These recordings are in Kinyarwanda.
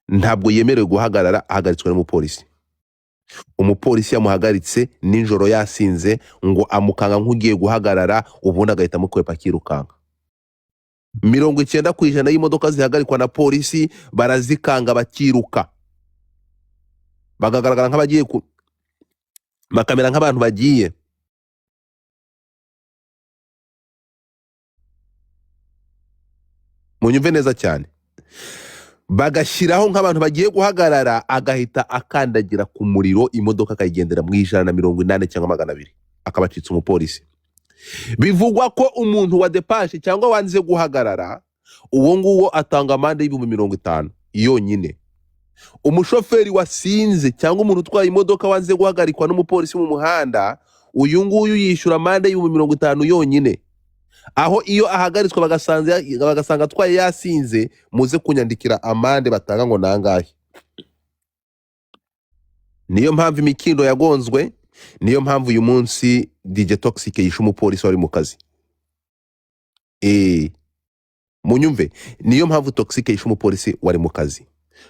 ntabwo yemerewe guhagarara ahagaritswe n'umupolisi. Umupolisi yamuhagaritse ninjoro yasinze ngo amukanga nk'ugiye guhagarara, ubundi agahita amukwepa akirukanka. 90% y'imodoka zihagarikwa na polisi barazikanga bakiruka, bagagaragara nk'abagiye bakamera nk'abantu bagiye. Munyumve neza cyane, bagashyiraho nk'abantu bagiye guhagarara, agahita akandagira ku muriro, imodoka akayigendera mu 180 cyangwa 200, akabacitsa umupolisi. Bivugwa ko umuntu wa depashe cyangwa wanze guhagarara, uwo nguwo atanga amande y'Ibihumbi 50 yonyine. Umushoferi wasinze cyangwa umuntu utwaye imodoka wanze guhagarikwa n'umupolisi mu muhanda, uyu nguyu yishyura amande y'Ibihumbi 50 yonyine. Aho iyo ahagaritswe bagasanga atwaye yasinze, muze kunyandikira amande batanga ngo nangahe. Niyo mpamvu imikindo yagonzwe, niyo mpamvu uyu munsi DJ Toxic yishe umupolisi wari mu kazi. Munyumve, niyo mpamvu Toxic yishe umupolisi wari mu kazi.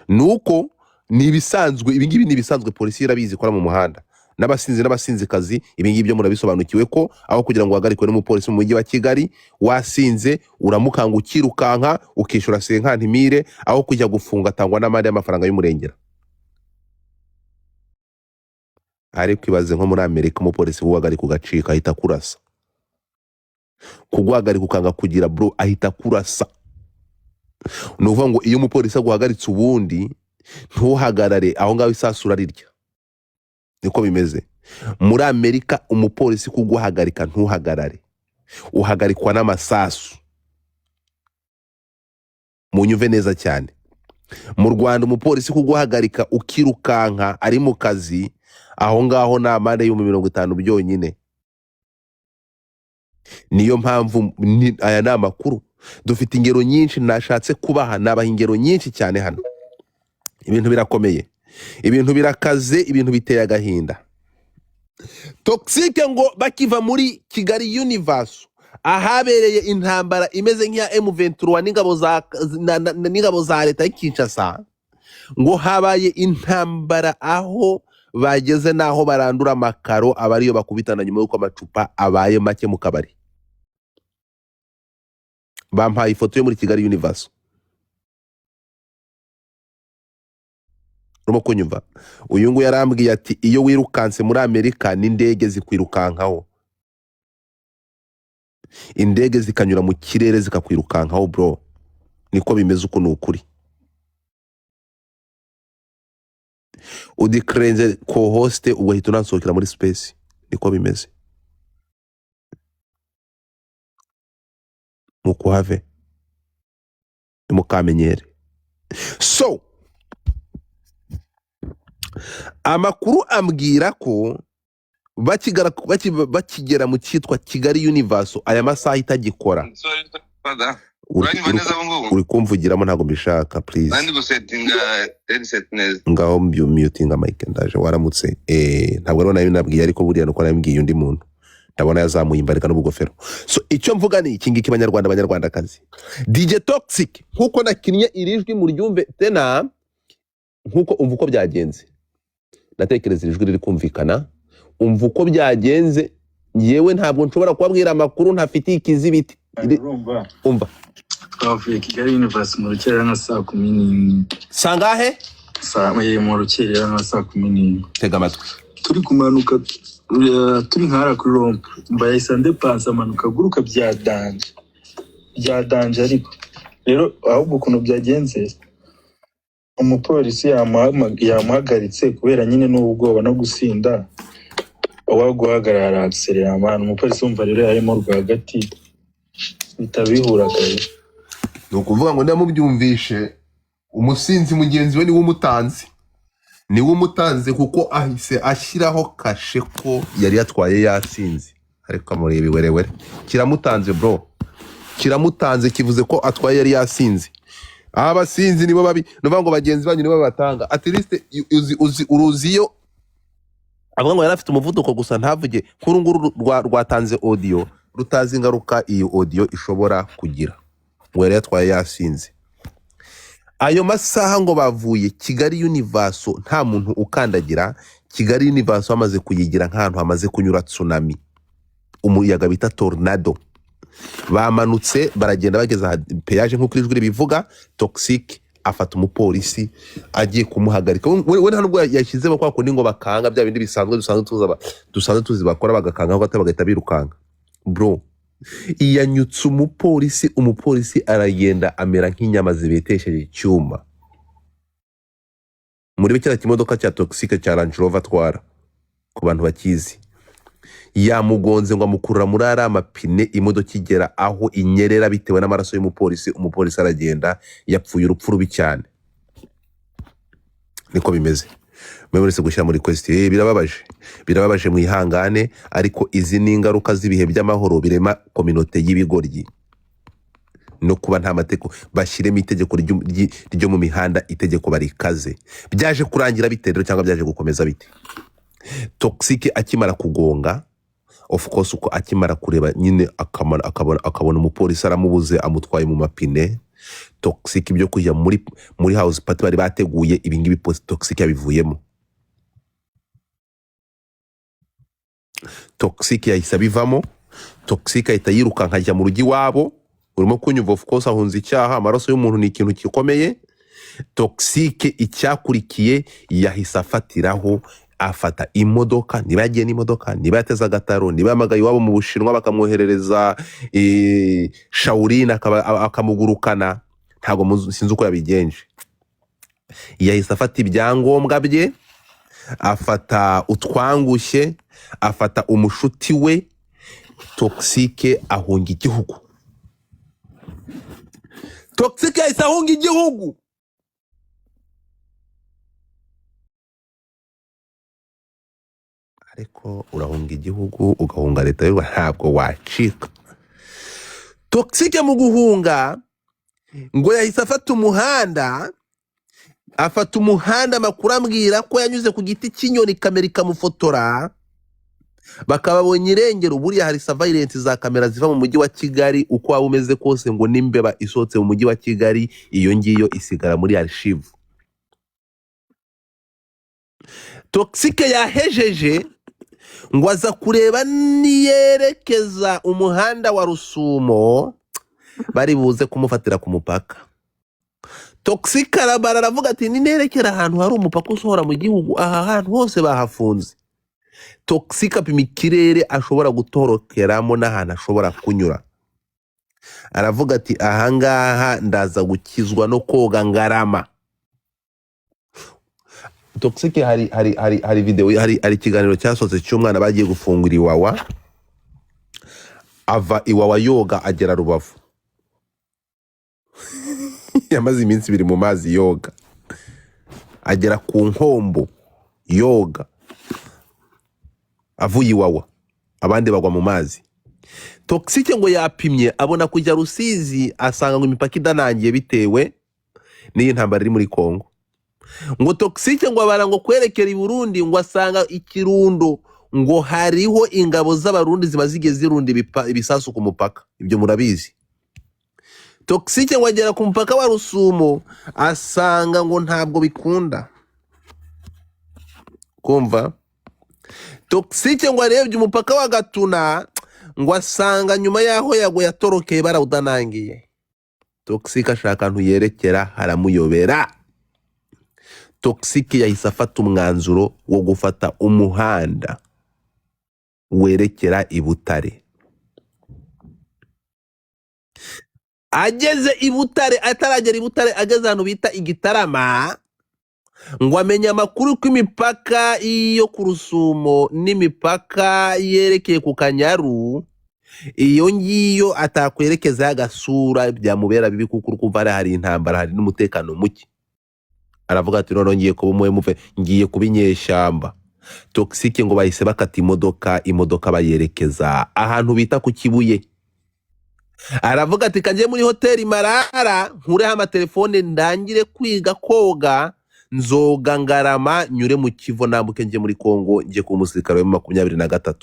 Nuko nibisanzwe, ibingibi nibisanzwe, polisi irabizi ikora mu muhanda. N'abasinzi kazi, ibingibi byo murabisobanukiwe ko aho kugira ngo hagarikwe n'umupolisi mu mujyi wa Kigali, wasinze uramukanga ukirukanka ukishura 50,000 aho kujya gufunga atangwa n'amande y'amafaranga y'umurengera. Ariko ibaze nko muri Amerika umupolisi guhagarika ugacika ahita kurasa. Kuguhagarika ukanga kugira bro ahita kurasa. Nuvuga ngo iyo umupolisi aguhagaritse ubundi ntuhagarare aho ngaho isasura rirya. Niko bimeze. Muri Amerika umupolisi kuguhagarika ntuhagarare, uhagarikwa n'amasasu. Munyumve neza cyane. Mu Rwanda umupolisi kuguhagarika ukirukanka ari mu kazi, aho ngaho na amande y'Ibihumbi 50 byonyine. Niyo mpamvu aya ni amakuru. Dufite ingero nyinshi nashatse kubaha, nabaha ingero nyinshi cyane hano. Ibintu birakomeye, ibintu birakaze, ibintu biteye agahinda. Toxic ngo bakiva muri Kigali Universe, ahabereye intambara imeze nk'iya M23 n'ingabo za leta y'Kinshasa, ngo habaye intambara aho bageze naho barandura amakaro, abariyo bakubitana nyuma y'uko amacupa abaye make mu kabari. Bampaye ifoto yo muri Kigali Universe. Urimo kunyumva? Uyu nguyu yarambwiye ati iyo wirukanse muri Amerika n'indege zikwirukankaho, indege zikanyura mu kirere zikakwirukankaho bro. Niko bimeze, uko n'ukuri. Udikrenze co-host ugahita unansokera muri space. Niko bimeze. Mukuhave, mukamenyere. So amakuru ambwira ko bakigera mu cyitwa Kigali Universe aya masaha itagikora. Uri kumvugiramo ntago mbishaka please. Nandi gusettinga headset neza. Ngaho mutinga mic ndaje waramutse. Ntabwo rero nayo nabwiye, ariko buriya nuko nabwiye undi muntu. Ndabona yazamuye imbarika n'ubugofero. So icyo mvuga ni iki ngiki Banyarwandakazi. DJ Toxic nkuko nakinnye irijwi mu ryumve tena, nkuko umva uko byagenze. Natekereza irijwi riri kumvikana, umva uko byagenze. Yewe ntabwo nshobora kubabwira amakuru ntafite ikizibiti. Umva. Twavuye Kigali Universe mu rukerera nka saa 10. Sangahe? Mu rukerera nka saa 10. Tega amatwi. Turi kumanuka, turi nkara kuri rompe, mbaye sande pansa amanuka guruka bya danje ariko rero ahubwo kuno byagenze, umupolisi yamuhagaritse kubera nyine n'ubwoba no gusinda, waguhagarara akselera amana. Umupolisi umva rero yarimo rwagati bitabihura kare. No kuvuga ngo ndamubyumvishe, umusinzi mugenzi we ni umutanzi kuko ahise ashyiraho kashe ko yari yatwaye yasinze. Ariko amureba iwerewere, kiramutanze bro, kiramutanze, kivuze ko atwaye yari yasinze. Abasinzi nibo babi, nuvuga ngo bagenzi banyu nibo batanga. At least uruziyo avuga ngo yari afite umuvuduko gusa ntavuge. Kurunguru rwatanze audio, rutazi ingaruka iyo audio ishobora kugira. Ngo yari yatwaye yasinze. ayo masaha ngo bavuye Kigali Universo nta muntu ukandagira. Kigali Universo bamaze kuyigira nk'ahantu hamaze kunyura tsunami, umuyaga bita tornado. Bamanutse baragenda bageza peyaje nk'uko ijwi bivuga. Toxic afata umupolisi agiye kumuhagarika. We nta nubwo yashyizemo kwa kundi ngo bakanga bya bindi dusanzwe tuzi bakora bagakanga ko bagahita birukanga. Bro, iyanyutse umupolisi aragenda amera nk'inyama zibetesheje icyuma. Muri bikira kimodoka cya Toxic cya Range Rover atwara ku bantu bakizi, yamugonze ngo amukurura muri ara amapine, imodoka igera aho inyerera bitewe n'amaraso y'umupolisi. Umupolisi aragenda, yapfuye urupfu rubi cyane. Niko bimeze. Mwese gushyira muri question birababaje mwihangane, ariko izi ni ingaruka z'ibihe by'amahoro birema community y'ibigoryi no kuba nta mateko bashyiremo itegeko ryo mu mihanda. Itegeko barikaze, byaje kurangira bite rero cyangwa byaje gukomeza bite? Toxic akimara kugonga, of course uko akimara kureba nyine akabona umupolisi aramubuze amutwaye mu mapine. Toxic ibyo kujya muri house party bari bateguye ibingibi Toxic yabivuyemo. Toxic yahise bivamo. Toxic ahita yiruka nkajya mu rugi wabo. Urimo kunyumva, of course ahunze icyaha, amaraso y'umuntu ni ikintu gikomeye. Toxic icyakurikiye yahise afatiraho, afata imodoka, niba yagiye n'imodoka, niba yateza agataro, niba yamagaye iwabo mu Bushinwa bakamwoherereza Shaolin akamugurukana, ntabwo sinzi uko yabigenje. Yahise afata ibyangombwa bye, afata utwangushye, afata umushuti we. Toxic ahunga igihugu. Toxic yahise ahunga igihugu. Ariko urahunga igihugu ugahunga leta y'u Rwanda, ntabwo wacika. Toxic mu guhunga ngo yahise afata umuhanda, amakuru ambwira ko yanyuze ku giti cy'inyoni kamera ikamufotora, bakababonye irengero. Buriya hari surveillance za kamera ziva mu mujyi wa Kigali, uko waba umeze kose, ngo n'imbeba isohotse mu mujyi wa Kigali, iyo ngiyo isigara muri archive. Toxic yahejeje ngo aza kureba niyerekeza umuhanda wa Rusumo bari buze kumufatira ku mupaka. Toxic aravuga ati ninerekera ahantu hari umupaka usohora mu gihugu, aha hantu hose bahafunze. Toxic apima ikirere ashobora gutorokeramo n'ahantu ashobora kunyura. Aravuga ati ahangaha ndaza gukizwa no koga Ngarama. Toxic hari video, hari ikiganiro cyasohotse cy'umwana bagiye gufungura Iwawa, ava Iwawa yoga agera Rubavu. Yamaze iminsi 2 mu mazi yoga, agera ku Nkombo yoga, avuye Iwawa abandi bagwa mu mazi. Toxic ngo yapimye abona kujya Rusizi, asanga ngo imipaka idanangiye bitewe n'iyi ntambara iri muri Kongo. Ngo Toxic ngo abara ngo kwerekera i Burundi, ngo asanga ikirundo ngo hariho ingabo z'abarundi zimaze igihe zirunda ibisasu ku mupaka. Ibyo murabizi. Toxic ngo agera ku mupaka wa Rusumo, asanga ngo ntabwo bikunda. Kumva? Toxic ngo arebye umupaka wa Gatuna, ngo asanga nyuma yaho yatorokeye barawudanangiye. Toxic ashaka ahantu yerekera haramuyobera. Toxic yahise afata umwanzuro wo gufata umuhanda werekera i Butare. Ageze i Butare, ataragera i Butare, ageze ahantu bita Igitarama, ngo amenye amakuru ko imipaka iyo ku Rusumo n'imipaka yerekeye ku Kanyaru, iyo ngiyo atakwerekeza agasura byamubera bibi, kuko kumva hari intambara, hari n'umutekano muke. Aravuga ati none ngiye kuba umuve, ngiye kubinyeshyamba. Toxic ngo bahise bakata imodoka bayerekeza ahantu bita ku Kibuye. Aravuga ati kangiye muri hoteli Marara, nkureho amatelefone ndangire kwiga koga, nzoga Ngarama, nyure mu Kivu nambuke ngiye muri Kongo, ngiye ku musirikare wa 23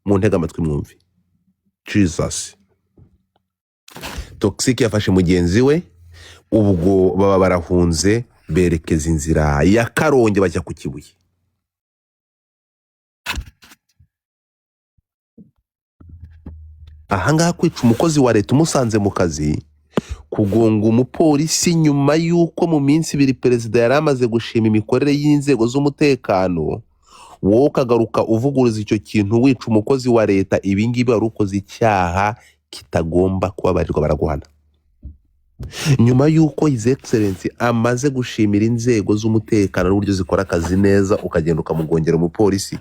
mu ntega amatwi mwumvi. Jesus. Toxic yafashe mugenzi we ubwo baba barahunze berekeza inzira ya Karongi bajya ku Kibuye. Ahangaha kwica umukozi wa leta umusanze mu kazi, kugonga umupolisi nyuma y'uko mu minsi ibiri perezida yari amaze gushima imikorere y'inzego z'umutekano, wowe ukagaruka uvuguruza icyo kintu wica umukozi wa leta, ibingibi wari ukoze icyaha kitagomba kubabarirwa, baraguhana. Nyuma y'uko His Excellency amaze gushimira inzego z'umutekano n'uburyo zikora akazi neza, ukagenda ukamugongera umupolisi.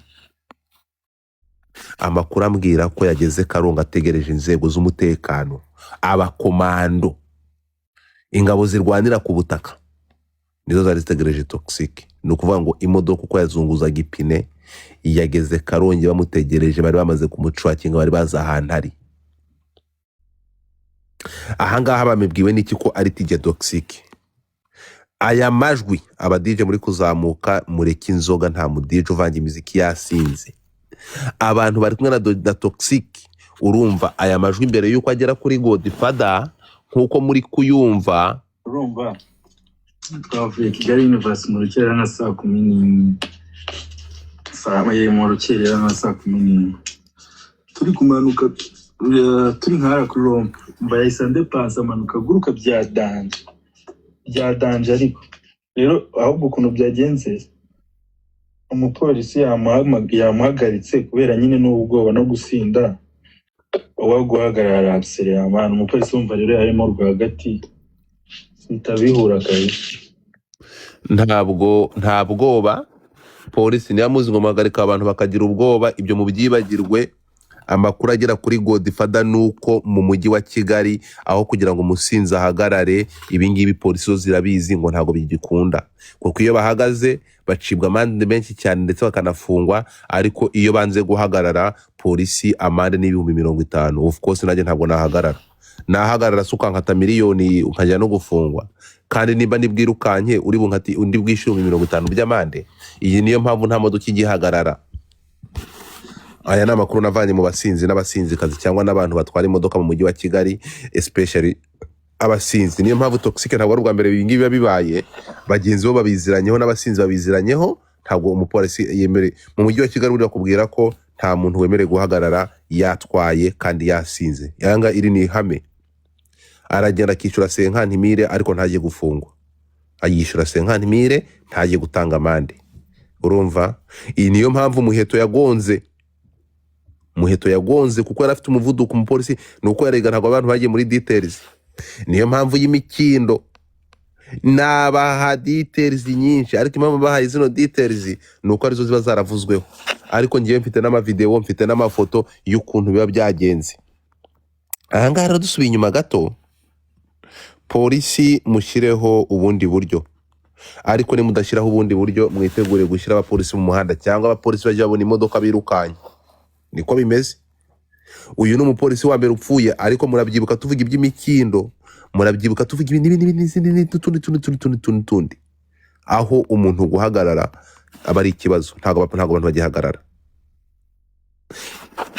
Amakuru ambwira ko yageze Karongi ategereje inzego z'umutekano, abakomando, ingabo zirwanira ku butaka, nizo zari zitegereje Toxic. Ni ukuvuga ngo imodoka uko yazunguzaga ipine yageze Karongi bamutegereje, bari bamaze kumucakinga, bari baza ahantu ari. Ahangaha bamibwiwe n'iki ko ari tijya Toxic? Aya majwi aba DJ muri kuzamuka, mureke inzoga, nta mu DJ uvanga imiziki yasinze. Abantu bari kumwe na Toxic, urumva aya majwi mbere yuko agera kuri Godfather nkuko muri kuyumva. urumva twavuye Kigali University mu rukerera nka saa 10 mu rukerera nka saa 10 turi kumanuka, turi nkara kuri rompe, mbaye sande pass amanuka guruka bya danje ariko rero ahubwo ukuntu byagenze, umupolisi yamuhagaritse kubera nyine n'ubwoba no gusinda, uwaguhagarara aserera abantu. Umupolisi wumva rero yarimo rwagati bitabihura kabisa. Nta bwoba, polisi niyo amuzi ngo muhagarika abantu bakagira ubwoba, ibyo mu byibagirwe. Amakuru agera kuri Godfather nuko mu mujyi wa Kigali aho kugira ngo umusinzi ahagarare, ibingibi polisi zo zirabizi ngo ntago bigikunda, kuko iyo bahagaze bacibwa amande menshi cyane ndetse bakanafungwa, ariko iyo banze guhagarara polisi amande ni 50,000. Of course nanjye ntabwo nahagarara suka nkata miliyoni ukajya no gufungwa, kandi niba nibwirukanye uri bunkati undi bwishyura 50,000 by'amande. Iyi niyo mpamvu nta modoka igihagarara. Aya ni amakuru navanye mu basinzi n'abasinzikazi cyangwa n'abantu batwara imodoka mu mujyi wa Kigali, especially abasinzi. Niyo mpamvu Toxic ntabwo ari ubwa mbere ibingibi biba bibaye, bagenzi bo babiziranyeho n'abasinzi babiziranyeho. Ntabwo umupolisi yemere mu mujyi wa Kigali uri bakubwira ko nta muntu wemerewe guhagarara yatwaye kandi yasinze. Yanga iri ni ihame. Aragenda akishyura 50,000 ariko ntagiye gufungwa, ayishyura 50,000 ntagiye gutanga amande. Urumva, iyi niyo mpamvu Muheto yagonze kuko yari afite umuvuduko. Umupolisi nuko yarega, ntabwo abantu bagiye muri details. Niyo mpamvu y'imikindo n'abaha details nyinshi, ariko impamvu bahaye zino details nuko arizo ziba zaravuzweho. Ariko ngiye mfite n'amavideo, mfite n'amafoto y'ukuntu biba byagenze. Ahangaha rero dusubiye inyuma gato, polisi mushyireho ubundi buryo, ariko nimudashyiraho ubundi buryo mwitegure gushyira abapolisi mu muhanda, cyangwa abapolisi bajya babona imodoka birukanye. Niko bimeze. Uyu ni umupolisi wa mbere upfuye, ariko murabyibuka tuvuga iby'imikindo, murabyibuka tuvuga ibindi, aho umuntu guhagarara aba ari ikibazo. Ntago abantu bagihagarara.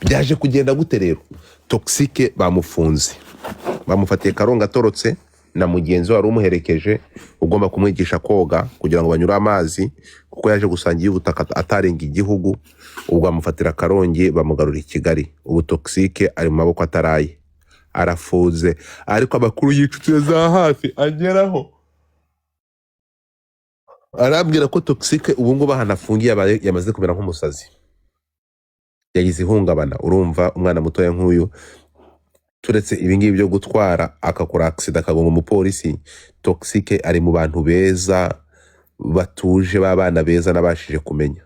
Byaje kugenda gute rero? Toxic bamufunze, bamufatiye Karongi atorotse na mugenzi wari umuherekeje, ugomba kumwigisha koga kugira ngo banyure amazi, kuko yaje gusangiye ubutaka atarenga igihugu. Ubwo bamufatira Karongi bamugarura i Kigali. Ubu Toxic ari mu maboko ataraye, arafuze, ariko amakuru y'inshuti za hafi ageraho arambwira ko Toxic ubu ngubu hanafungiye yamaze kumera nk'umusazi, yagize ihungabana. Urumva umwana mutoya nk'uyu, turetse ibingibi byo gutwara akakora accident akagonga umupolisi, Toxic ari mu bantu beza batuje, babana beza nabashije kumenya.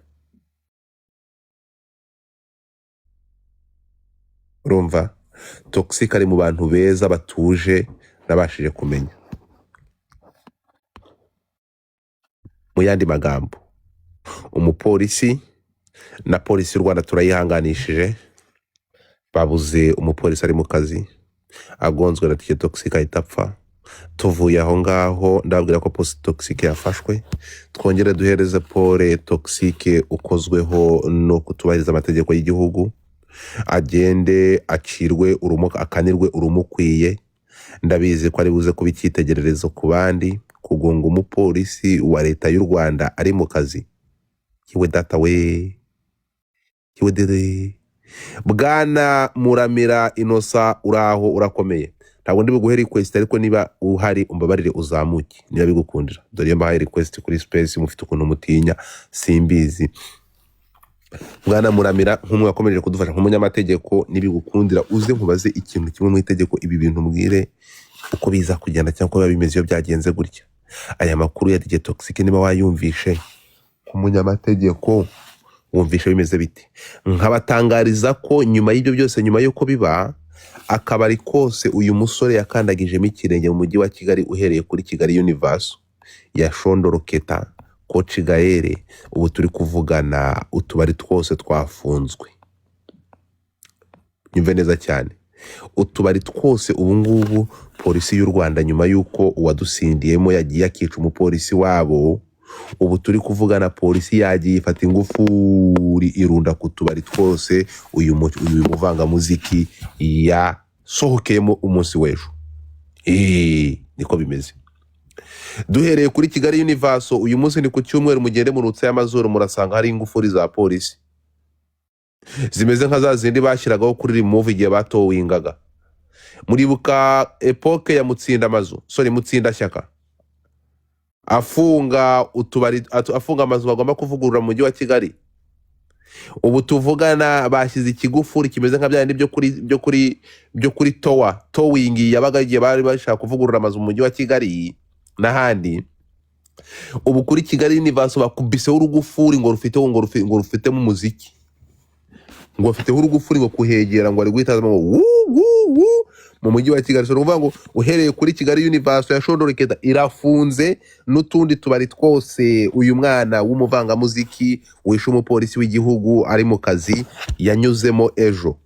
Urumva, Toxic ari mu bantu beza batuje nabashije kumenya. Mu yandi magambo, umupolisi na polisi y'u Rwanda turayihanganishije, babuze umupolisi ari mu kazi, agonzwe na Toxic ahita apfa. Tuvuye aho ngaho ndabwira ko Toxic yafashwe, twongere duhereze pole Toxic ukozweho no kutubahiriza amategeko y'igihugu, agende acirwe akanirwe urumukwiye, ndabizi ko ari buze kuba icyitegererezo ku bandi kugonga umupolisi wa leta y'u Rwanda ari mu kazi. Yewe data we, yewe dede. Bwana Muramira Innocent uraho urakomeye. Ntabwo ndi buguhe request ariko niba uhari umbabarire uzamuke niba bigukundira. Dore mbahaye request kuri space mufite ukuntu mutinya simbizi. Bwana Muramira nk'umwe wakomeje kudufasha nk'umunyamategeko nibigukundira uze nkubaze ikintu kimwe mu itegeko ibi bintu mbwire uko biza kugenda cyangwa uko biba bimeze iyo byagenze gutya. Aya makuru ya DJ Toxic niba wayumvishe nk'umunyamategeko wumvishe bimeze bite. Nkabatangariza ko nyuma y'ibyo byose, nyuma y'uko biba akabari kose uyu musore yakandagijemo ikirenge mu mujyi wa Kigali uhereye kuri Kigali Universe ya Shondoroketa Coach Gaere, ubu turi kuvugana utubari twose twafunzwe. Nyumve neza cyane, utubari twose ubu ngubu polisi y'u Rwanda nyuma y'uko uwadusindiyemo yagiye akica umupolisi wabo, ubu turi kuvugana polisi yagiye ifata ingufuri irunda ku tubari twose uyu muvangamuziki yasohokeyemo umunsi w'ejo. Niko bimeze. Duhereye kuri Kigali Universe uyu munsi ni ku cyumweru, mugende mu rutse y'amazuru murasanga hari ingufuri za polisi zimeze nka za zindi bashyiragaho kuri remove igihe batowingaga. Muribuka epoke ya Mutsinda Shyaka afunga utubari, afunga amazu bagomba kuvugurura mu mujyi wa Kigali. Ubu tuvugana bashyize ikigufuri kimeze nka byandi byo kuri towing yabaga igihe bari bashaka kuvugurura amazu mu mujyi wa Kigali n'ahandi. Ubu kuri Kigali Universe bakubiseho urugufuri ngo rufite mu muziki, ngo bafiteho urugufuri ngo kuhegera ngo ari guhitamo mu mujyi wa Kigali. So ruvuga ngo uhereye kuri Kigali Universe ya Shondoroketa irafunze, n'utundi tubari twose uyu mwana w'umuvangamuziki wishe umupolisi w'igihugu ari mu kazi yanyuzemo ejo.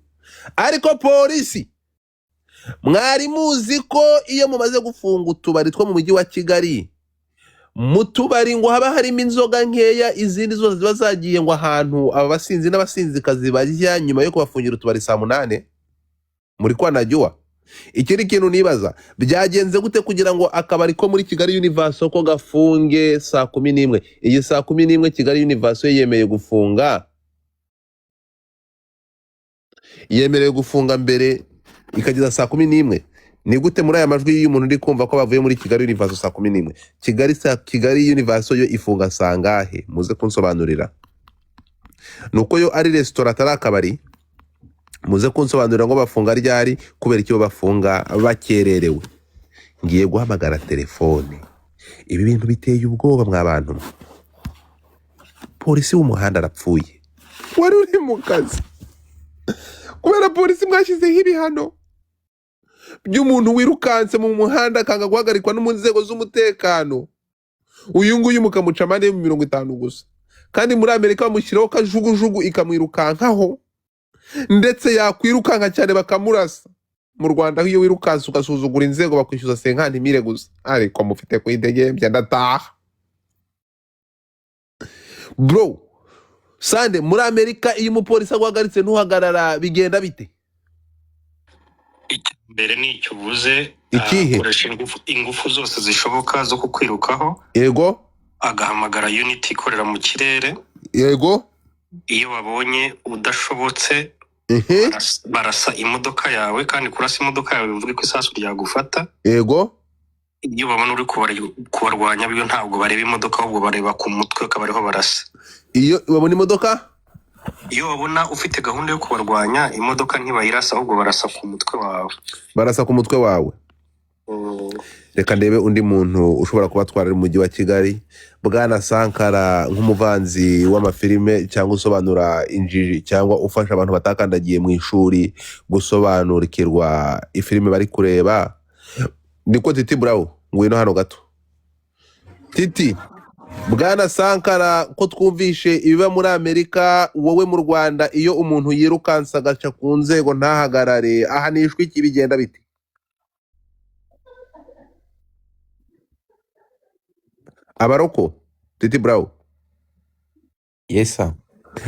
Ariko polisi mwari muzi ko iyo mumaze gufunga utubari two mu mujyi wa Kigali, mu tubari ngo haba harimo inzoga nkeya, izindi zose ziba zagiye ngo ahantu aba basinzi n'abasinzikazi bajya nyuma yo kubafungira utubari saa 8 muri Kwanajyuwa. Ikindi kintu nibaza, byagenze gute kugira ngo akabari ko muri Kigali Universe ko gafunge saa 11? Iyi saa 11 Kigali Universe yemeye gufunga, yemerewe gufunga mbere ikageza saa 11. Ni gute muri aya majwi y'umuntu uri kumva ko bavuye muri Kigali Universe saa 11? Kigali Universe yo ifunga sangahe? Muze kunsobanurira. Nuko yo ari restaurant atari akabari? Muze kunsobanurira ngo bafunga ryari, kubera icyo bafunga bakererewe. Ngiye guhamagara telefone. Ibi bintu biteye ubwoba mw'abantu. Polisi w'umuhanda arapfuye. Wari uri mu kazi. Kubera polisi mwashyizeho ibihano by'umuntu wirukanse mu muhanda akanga guhagarikwa no mu nzego z'umutekano. Uyu nguyu mukamuca amande mu 50 gusa, kandi muri Amerika bamushyiraho kajugujugu ikamwirukankaho, ndetse yakwirukanka cyane bakamurasa. Mu Rwanda iyo wirukanse ugasuzugura inzego bakwishyuza 50,000 gusa. Ariko mufite kwidegembya ndataha. Bro, Sande, muri Amerika iyo umupolisi aguhagaritse ntuhagarara bigenda bite? Mbere nicyo uvuze, Ikihe? akoresha ingufu zose zishoboka zo kukwirukaho. Yego. Agahamagara unit ikorera mu kirere. Yego. Iyo babonye udashobotse barasa imodoka yawe, kandi kurasa imodoka yawe bivuga ko isasu ryagufata. Yego. Iyo babona uri kubarwanya biyo ntabwo bareba imodoka, ahubwo bareba ku mutwe akabariho barasa. Iyo babona imodoka, iyo babona ufite gahunda yo kubarwanya, imodoka ntibayirasa ahubwo barasa ku mutwe wawe. Barasa ku mutwe wawe. Reka ndebe undi muntu ushobora kubatwara mu mujyi wa Kigali. Bwana Sankara, nk'umuvanzi w'amafilime cyangwa usobanura injiji cyangwa ufasha abantu batakandagiye mu ishuri gusobanurikirwa ifilime bari kureba, niko Titi Brown ngwino hano gato. Titi, Bwana Sankara, ko twumvishe ibiba muri Amerika, wowe mu Rwanda iyo umuntu yirukansa agaca ku nzego ntahagarare ahanishwa iki, bigenda bite? Abaroko, Titi Brown. Yes sir.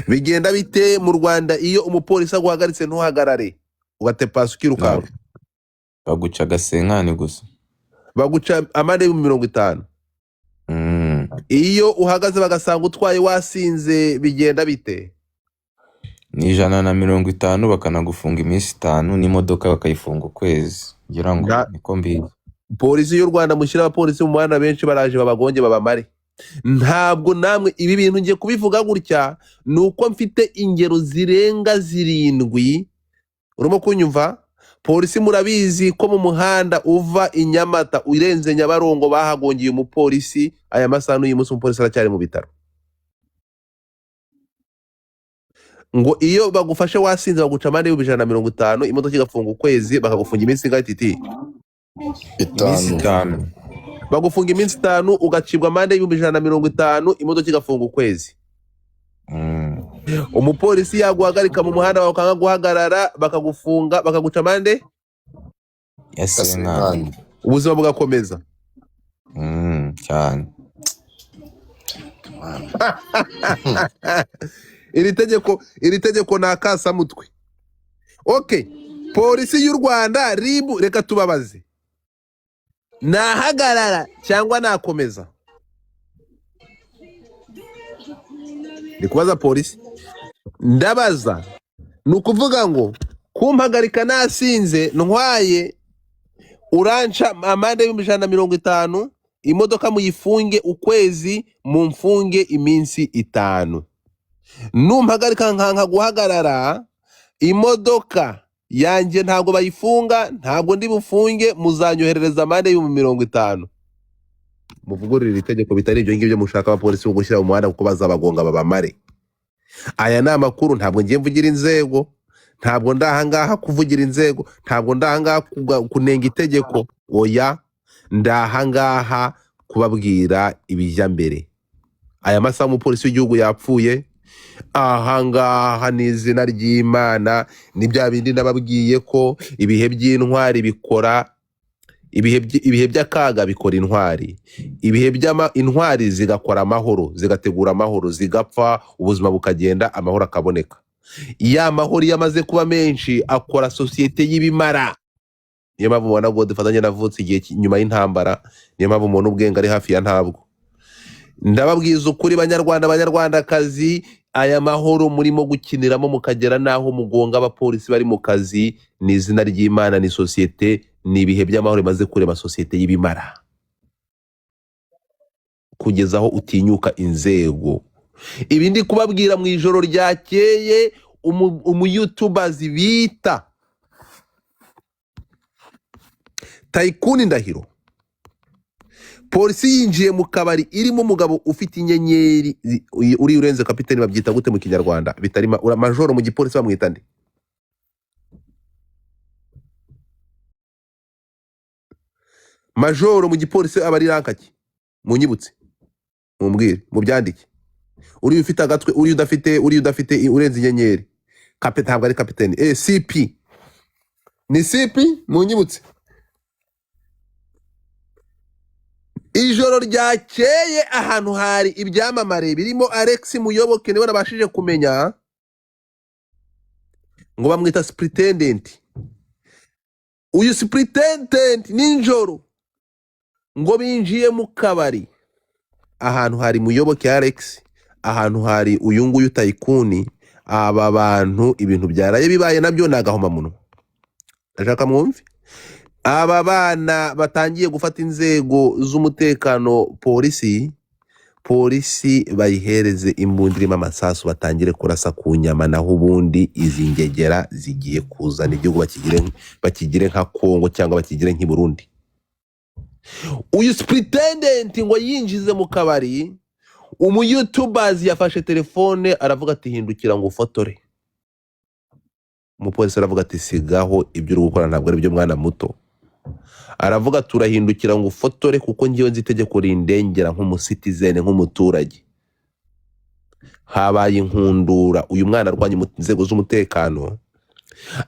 Bigenda bite mu Rwanda iyo umupolisi aguhagaritse ntuhagarare ugate pasi ukirukanka? baguca agasenkani gusa. baguca amande y'ibihumbi 50. Iyo uhagaze bagasanga utwaye wasinze bigenda bite? Ni 150 bakanagufunga iminsi 5 n'imodoka bakayifunga ukwezi. Ngira ngo Nta- niko mbizi. Polisi y'u Rwanda mushyira abapolisi mu muhanda benshi baraje babagonge babamare. Ntabwo namwe ibi bintu ngiye kubivuga gutya nuko mfite ingero zirenga 7. Urimo kunyumva? Polisi murabizi ko mu muhanda uva i Nyamata urenze Nyabarongo bahagongeye umupolisi, aya masaha n'uyu munsi umupolisi aracyari mu bitaro. Ngo iyo bagufashe wasinze baguca amande y'ibihumbi 150, imodoka igafunga ukwezi, bakagufunga iminsi ingahe titi? Iminsi 5. Bagufunga iminsi 5 ugacibwa amande y'ibihumbi 150, imodoka igafunga ukwezi. Umupolisi yaguhagarika mu muhanda bakanga guhagarara bakagufunga bakaguca amande Yasenkani. ubuzima bugakomeza. Cyane. iri tegeko ni akasamutwe. Okay, polisi y'u Rwanda ribu reka tubabaze, nahagarara cyangwa nakomeza? Ndi kubaza polisi, ndabaza. Ni ukuvuga ngo kumpagarika nasinze ntwaye uranca amande y'ibihumbi 150, imodoka muyifunge ukwezi, mumfunge iminsi 5. Numpagarika nkanka guhagarara, imodoka yanjye ntabwo bayifunga, ntabwo ndi bufunge, muzanyoherereza amande y'ibihumbi 50. Muvugurire iri tegeko bitari ibyo ngibyo mushaka abapolisi bo gushyira mu muhanda kuko bazabagonga babamare. Aya ni amakuru, ntabwo ngiye mvugira inzego, ntabwo ndahangaha kuvugira inzego, ntabwo ndahangaha kunenga itegeko, oya, ndahangaha kubabwira ibijya mbere. Aya masaha umupolisi w'igihugu yapfuye, ahangaha ni izina ry'Imana, ni bya bindi nababwiye ko ibihe by'intwari bikora, ibihe by'akaga bikora intwari, ibihe intwari zigakora amahoro, zigategura amahoro, zigapfa, ubuzima bukagenda, amahoro akaboneka. Ya mahoro iyo amaze kuba menshi akora sosiyete y'ibimara. Niyo mpamvu mubona ngo dufatanye navutse igihe nyuma y'intambara, niyo mpamvu umuntu ubwenge ari hafi ya ntabwo. Ndababwiza ukuri banyarwanda banyarwandakazi, aya mahoro murimo gukiniramo mukagera naho mugonga abapolisi bari mu kazi, ni izina ry'Imana, ni sosiyete, ni ibihe by'amahoro bimaze kurema sosiyete y'ibimara, kugeza aho utinyuka inzego. Ibi ndi kubabwira mu ijoro ryakeye, umuyutubazi bita Tycoon Ndahiro, polisi yinjiye mu kabari irimo umugabo ufite inyenyeri, uri urenze kapiteni babyita gute mu Kinyarwanda? Bitari majoro mu gipolisi bamwita nde? Majoro mu gipolisi aba ari rankaki? Munyibutse, mumbwire, mubyandike. Uri ufite agatwe, uri udafite urenze inyenyeri, kapiteni ntabwo ari kapiteni. CP ni CP, munyibutse. Ijoro ryakeye ahantu hari ibyamamare birimo Alex Muyoboke, niwe nabashije kumenya ngo bamwita Superintendent. Uyu Superintendent ninjoro ngo binjiye mu kabari, ahantu hari Muyoboke Alex, ahantu hari uyu nguyu Tycoon. Aba bantu ibintu byaraye bibaye nabyo nagahoma muno. Ndashaka mwumve, aba bana batangiye gufata inzego z'umutekano, polisi bayihereze imbunda irimo amasasu, batangire kurasa ku nyama, naho ubundi izi ngegera zigiye kuzana igihugu bakigire nka Kongo cyangwa bakigire nk'i Burundi. Uyu Superintendent ngo yinjize mu kabari, umuyutubazi yafashe telefone aravuga ati hindukira ngo ufotore. Umupolisi aravuga ati sigaho ibyo uri gukora ntabwo ari byo mwana muto. Aravuga turahindukira ngo ufotore kuko ngiye nzi itegeko rindengera nk'umusitizene, nk'umuturage. Habaye inkundura, uyu mwana arwanya inzego z'umutekano.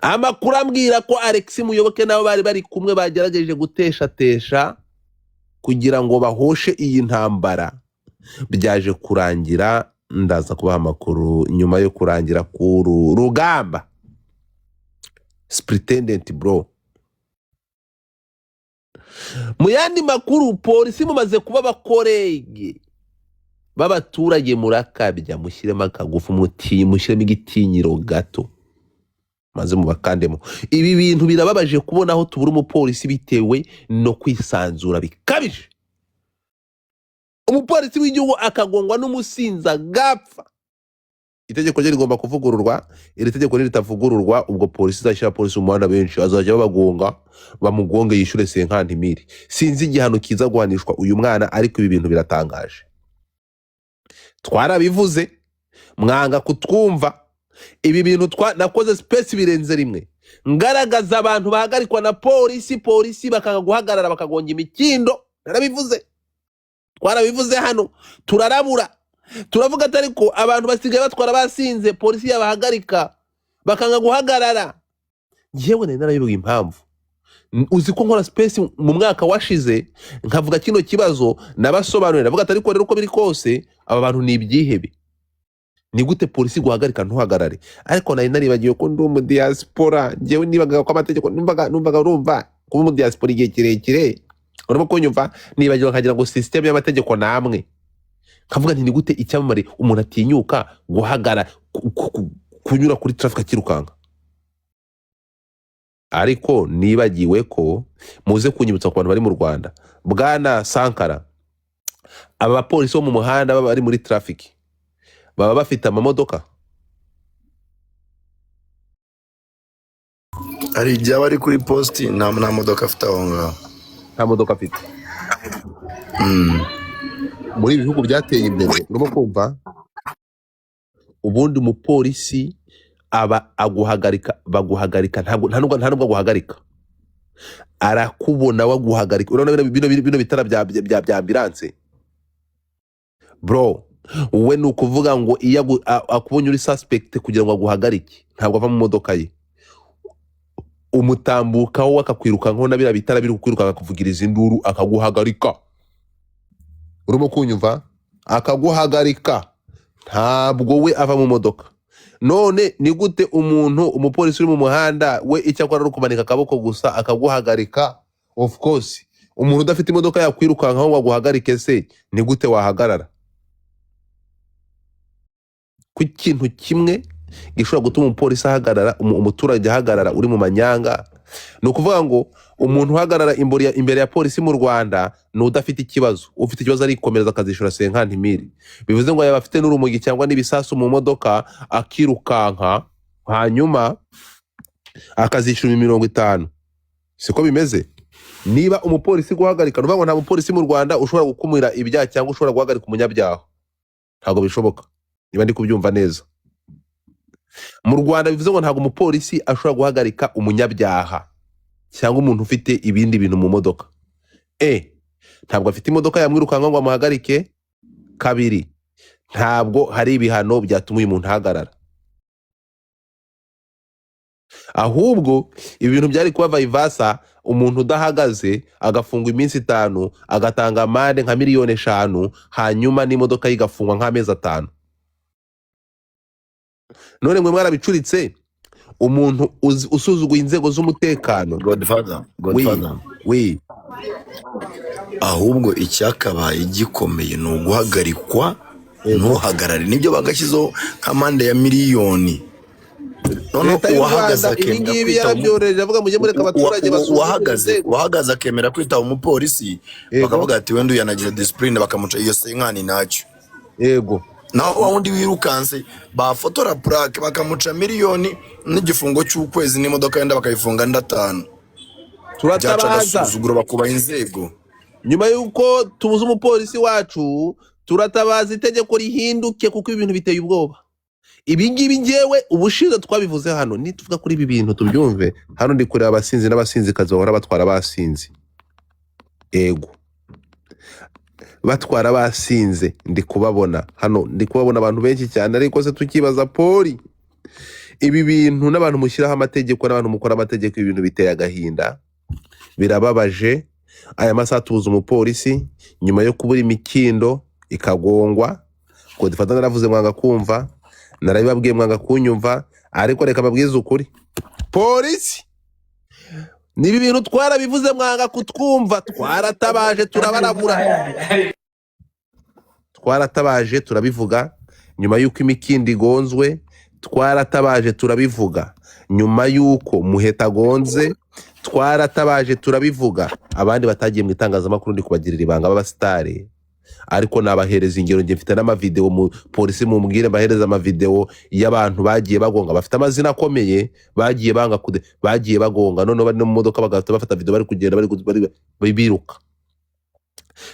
Amakuru ambwira ko Alex Muyoboke nabo bari kumwe bagerageje gutesha kugira ngo bahoshe iyi ntambara. Byaje kurangira, ndaza kubaha amakuru nyuma yo kurangira k'uru rugamba. Superintendent bro, Mu yandi makuru, polisi mumaze kuba abakorege b'abaturage, murakabya, mushyiremo akagufu, mushyiremo igitinyiro gato, maze mubakandemo. Ibi bintu birababaje kubona aho tubura umupolisi bitewe no kwisanzura bikabije. Umupolisi w'igihugu akagongwa n'umusinza gapfa. Itegeko rye rigomba kuvugururwa. Iri tegeko ritavugururwa, ubwo polisi izashyira polisi mu muhanda benshi azajya babagonga, bamugonge yishyure 50,000. Sinzi igihano kiza guhanishwa uyu mwana, ariko ibi bintu biratangaje. Twarabivuze, mwanga kutwumva. Ibi bintu nakoze space birenze rimwe, ngaragaza abantu bahagarikwa na polisi bakanga guhagarara bakagonga imikindo. Narabivuze, twarabivuze hano, turarabura, turavuga atari ko abantu basigaye batwara basinze, polisi yabahagarika bakanga guhagarara. Yewe nari narabibwiye impamvu. Uzi ko nkora space mu mwaka washize nkavuga kino kibazo, nabasobanurira ndavuga atari ko rero uko biri kose aba bantu ni ibyihebe. Ni gute polisi guhagarika ntuhagarare? Ariko nari naribagiye ko ndi mu diaspora. Ngewe nibaga ko amategeko numvaga urumva kuba mu diaspora igihe kirekire, urimo kunyumva, nibagiwe nkagira ngo system y'amategeko namwe. Kavuga nti ni gute icyamamare umuntu atinyuka guhagara kunyura kuri traffic akirukanga. Ariko nibagiwe ko muze kunyibutsa ku bantu bari mu Rwanda, Bwana Sankara, aba polisi bo mu muhanda baba bari muri traffic baba bafite amamodoka? Hari igihe bari kuri posti nta modoka afite aho ngaho. Nta modoka afite. Muri ibi bihugu byateye imbere, urimo kumva, ubundi umupolisi aba baguhagarika, nta nubwo aguhagarika, arakubona waguhagarika. Urabona bino bitara bya ambulance bro, wowe ni ukuvuga ngo iyo akubonye uri suspect kugira ngo aguhagarike, ntabwo ava mu modoka ye, umutambukaho akakwirukankaho na biriya bitara biri kukwirukanka akakuvugiriza induru akaguhagarika. Urimo kunyumva? Akaguhagarika, ntabwo we ava mu modoka. None ni gute umupolisi uri mu muhanda we icyo akora ari ukumanika akaboko gusa akaguhagarika? Of course umuntu udafite imodoka yakwirukankaho ngo aguhagarike, se ni gute wahagarara? Ku kintu kimwe gishobora gutuma umupolisi ahagarara, umuturage ahagarara uri mu manyanga, ni ukuvuga ngo umuntu uhagarara imbere ya polisi mu Rwanda ni udafite ikibazo. Ufite ikibazo arikomereza akazishura 50,000. Bivuze ngo yaba afite n'urumogi cyangwa n'ibisasu mu modoka akirukanka, hanyuma akazishura 50,000. Siko bimeze? Niba umupolisi guhagarika, nuvuga ngo nta mupolisi mu Rwanda ushobora gukumira ibyaha cyangwa ushobora guhagarika umunyabyaha. Ntabwo bishoboka, niba ndi kubyumva neza. Mu Rwanda bivuze ngo ntabwo umupolisi ashobora guhagarika umunyabyaha cyangwa umuntu ufite ibindi bintu mu modoka. Ntabwo afite imodoka yamwirukanka ngo amuhagarike. Kabiri, ntabwo hari ibihano byatuma uyu muntu ahagarara. Ahubwo ibi bintu byari kuba vivasa, umuntu udahagaze agafungwa iminsi 5, agatanga amande nka 5,000,000, hanyuma n'imodoka igafungwa nk'amezi 5. None mwe mwarabicuritse, umuntu usuzuguye inzego z'umutekano. Godfather. We Ahubwo icyakabaye gikomeye ni uguhagarikwa, ntuhagarare. Nibyo bagashyizeho nk'amande ya miliyoni. None uwahagaze akemera uwahagaze akemera kwitaba umupolisi, bakavuga ati wenda uyanagira discipline, bakamuca iyo senkani nacyo. Yego. Naho wundi wirukanse bafotora plaque bakamuca miliyoni n'igifungo cy'ukwezi, n'imodoka yenda bakayifunga ndatanu. Turatabaza suzuguro bakubaha inzego. Nyuma yuko tubuze umupolisi wacu, turatabaza itegeko rihinduke, kuko ibintu biteye ubwoba. Ibi ngibi ngewe ubushize twabivuze hano, nituvuga kuri ibi bintu tubyumve. Hano ndi kureba abasinzi n'abasinzikazi bahora batwara basinze. Ego, batwara basinze ndi kubabona hano, ndi kubabona abantu benshi cyane. Ariko se tukibaza poli, ibi bintu n'abantu mushyiraho amategeko n'abantu mukora amategeko, ibintu biteye agahinda, birababaje. Aya masaha tubuze umupolisi nyuma yo kubura imikindo ikagongwa. Ko difata naravuze mwanga kumva, narabibabwiye mwanga kunyumva, ariko reka babwize ukuri. Polisi nibi bintu twarabivuze mwanga kutwumva, twaratabaje turabarabura, twaratabaje turabivuga nyuma y'uko imikindi igonzwe, twaratabaje turabivuga nyuma y'uko Muheta agonze, twaratabaje turabivuga. Abandi batagiye mu itangazamakuru ndi kubagirira ibanga b'abasitari, ariko nabahereza ingero. Nge mfite n'amavideo mu polisi, mumbwire mbahereza amavideo y'abantu bagiye bagonga bafite amazina akomeye, bagiye banga bagiye bagonga, none bari no mu modoka bagahita bafata video bari kugenda bari biruka.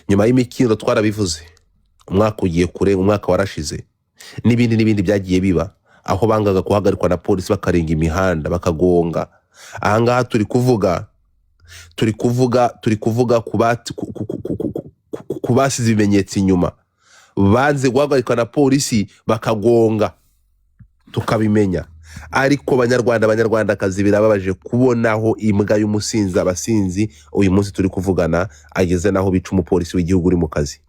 Nyuma y'imikindo twarabivuze, umwaka ugiye kurenga, umwaka warashize, n'ibindi byagiye biba, aho bangaga kuhagarikwa na polisi bakarenga imihanda bakagonga. Ahangaha turi kuvuga kubasize ibimenyetso inyuma, banze guhagarikwa na polisi bakagonga, tukabimenya. Ariko banyarwandakazi, birababaje kubonaho imbwa y'umusinzi, abasinzi uyu munsi turi kuvugana ageze naho bica umupolisi w'igihugu uri mu kazi.